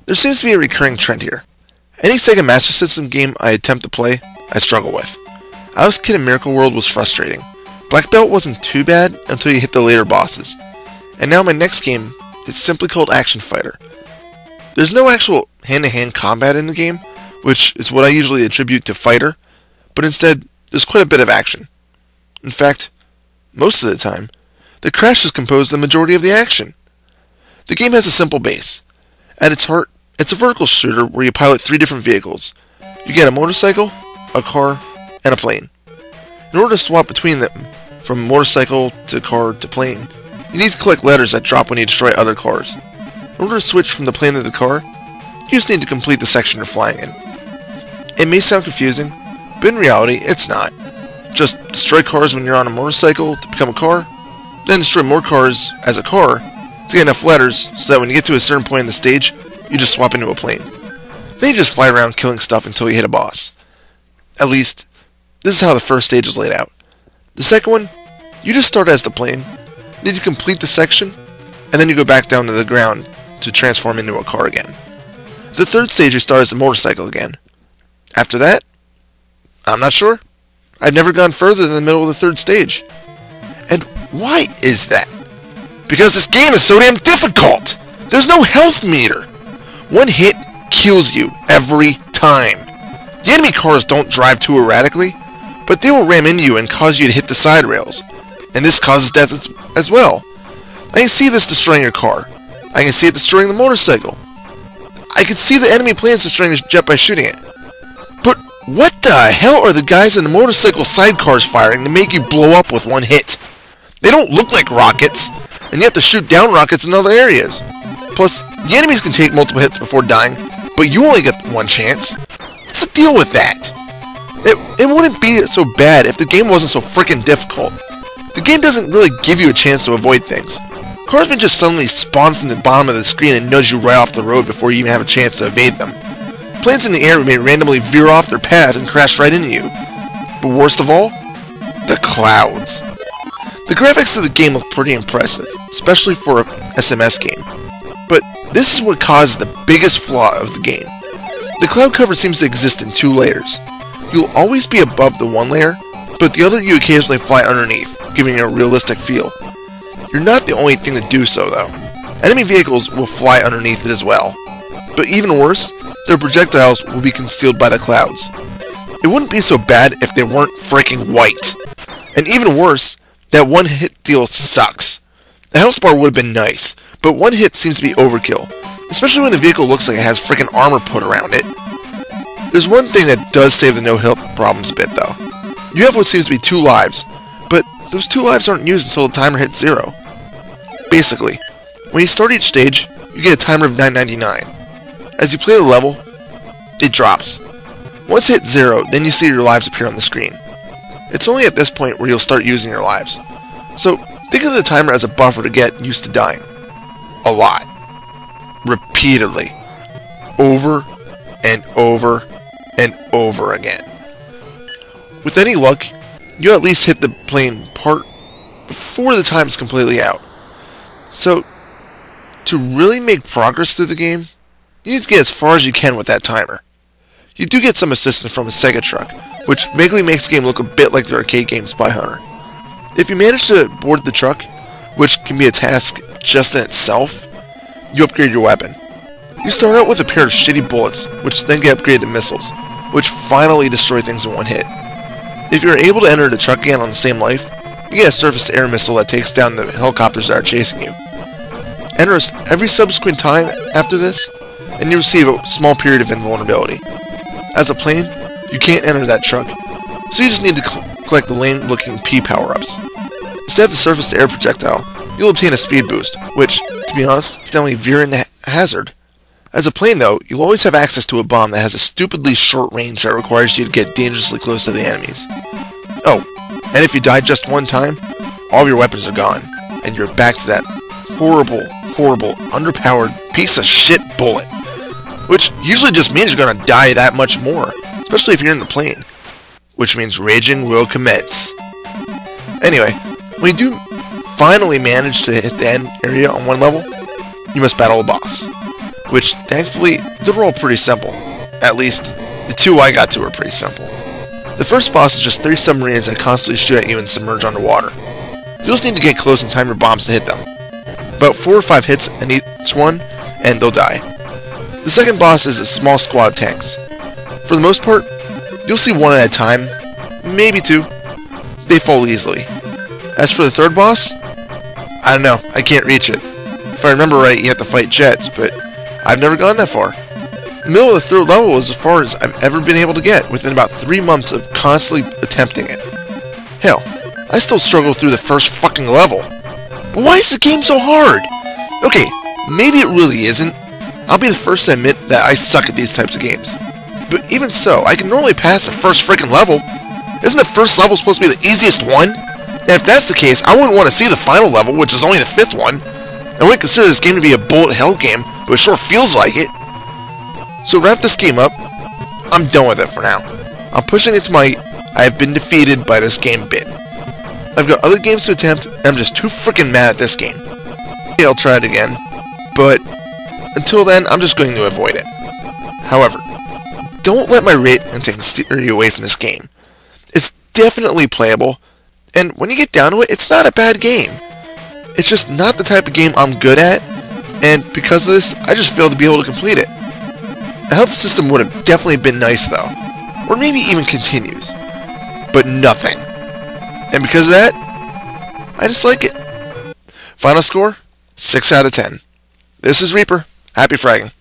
There seems to be a recurring trend here. Any Sega Master System game I attempt to play, I struggle with. Alex Kidd in Miracle World was frustrating. Black Belt wasn't too bad until you hit the later bosses. And now my next game is simply called Action Fighter. There's no actual hand-to-hand combat in the game, which is what I usually attribute to Fighter, but instead, there's quite a bit of action. In fact, most of the time, the crashes compose the majority of the action. The game has a simple base. At its heart, it's a vertical shooter where you pilot 3 different vehicles. You get a motorcycle, a car, and a plane. In order to swap between them, from motorcycle to car to plane, you need to collect letters that drop when you destroy other cars. In order to switch from the plane to the car, you just need to complete the section you're flying in. It may sound confusing, but in reality, it's not. Just destroy cars when you're on a motorcycle to become a car, then destroy more cars as a car to get enough letters so that when you get to a certain point in the stage, you just swap into a plane. Then you just fly around killing stuff until you hit a boss. At least, this is how the first stage is laid out. The second one, you just start as the plane, need to complete the section, and then you go back down to the ground to transform into a car again. The third stage you start as a motorcycle again. After that, I'm not sure. I've never gone further than the middle of the third stage. And why is that? Because this game is so damn difficult! There's no health meter! One hit kills you every time. The enemy cars don't drive too erratically, but they will ram into you and cause you to hit the side rails. And this causes death as well. I can see this destroying your car. I can see it destroying the motorcycle. I can see the enemy planes destroying the jet by shooting it. But what the hell are the guys in the motorcycle sidecars firing to make you blow up with one hit? They don't look like rockets, and you have to shoot down rockets in other areas. Plus, the enemies can take multiple hits before dying, but you only get one chance. What's the deal with that? It wouldn't be so bad if the game wasn't so freaking difficult. The game doesn't really give you a chance to avoid things. Cars may just suddenly spawn from the bottom of the screen and nudge you right off the road before you even have a chance to evade them. Planes in the air may randomly veer off their path and crash right into you. But worst of all, the clouds. The graphics of the game look pretty impressive, especially for a SMS game. But this is what causes the biggest flaw of the game. The cloud cover seems to exist in 2 layers. You'll always be above the one layer, but the other you occasionally fly underneath, giving it a realistic feel. You're not the only thing to do so, though. Enemy vehicles will fly underneath it as well. But even worse, their projectiles will be concealed by the clouds. It wouldn't be so bad if they weren't freaking white. And even worse, that one hit deal sucks. The health bar would have been nice, but one hit seems to be overkill, especially when the vehicle looks like it has freaking armor put around it. There's one thing that does save the no health problems a bit, though. You have what seems to be 2 lives, but those 2 lives aren't used until the timer hits 0. Basically, when you start each stage, you get a timer of 9.99. As you play the level, it drops. Once it hits 0, then you see your lives appear on the screen. It's only at this point where you'll start using your lives. So, think of the timer as a buffer to get used to dying. A lot. Repeatedly. Over and over and over again. With any luck, you at least hit the plane part before the time is completely out. So, to really make progress through the game, you need to get as far as you can with that timer. You do get some assistance from a Sega truck, which vaguely makes the game look a bit like the arcade game Spy Hunter. If you manage to board the truck, which can be a task just in itself, you upgrade your weapon. You start out with a pair of shitty bullets, which then get upgraded to missiles, which finally destroy things in one hit. If you're able to enter the truck again on the same life, you get a surface-to-air missile that takes down the helicopters that are chasing you. Enter every subsequent time after this, and you receive a small period of invulnerability. As a plane, you can't enter that truck, so you just need to collect the lame-looking P power-ups. Instead of the surface-to-air projectile, you'll obtain a speed boost, which, to be honest, is only veering the hazard. As a plane, though, you'll always have access to a bomb that has a stupidly short range that requires you to get dangerously close to the enemies. Oh, and if you die just one time, all of your weapons are gone, and you're back to that horrible, underpowered piece of shit bullet. Which usually just means you're gonna die that much more, especially if you're in the plane. Which means raging will commence. Anyway, when you do finally manage to hit the end area on one level, you must battle a boss. which thankfully they're all pretty simple. At least, the two I got to were pretty simple. The first boss is just 3 submarines that constantly shoot at you and submerge underwater. You just need to get close and time your bombs to hit them. About 4 or 5 hits in each one, and they'll die. The second boss is a small squad of tanks. For the most part, you'll see 1 at a time, maybe 2. They fall easily. As for the third boss, I don't know, I can't reach it. If I remember right, you have to fight jets, but I've never gone that far. The middle of the third level is as far as I've ever been able to get, within about 3 months of constantly attempting it. Hell, I still struggle through the first fucking level. But why is the game so hard? Okay, maybe it really isn't. I'll be the first to admit that I suck at these types of games. But even so, I can normally pass the first freaking level. Isn't the first level supposed to be the easiest one? And if that's the case, I wouldn't want to see the final level, which is only the 5th one. I wouldn't consider this game to be a bullet hell game, but it sure feels like it. So to wrap this game up, I'm done with it for now. I'm pushing it to my I have been defeated by this game bit. I've got other games to attempt, and I'm just too freaking mad at this game. Maybe I'll try it again, but until then, I'm just going to avoid it. However, don't let my ranting steer you away from this game. It's definitely playable, and when you get down to it, it's not a bad game. It's just not the type of game I'm good at, and because of this, I just failed to be able to complete it. A health system would have definitely been nice though, or maybe even continues, but nothing. And because of that, I dislike it. Final score, 6 out of 10. This is Reaper. Happy fragging.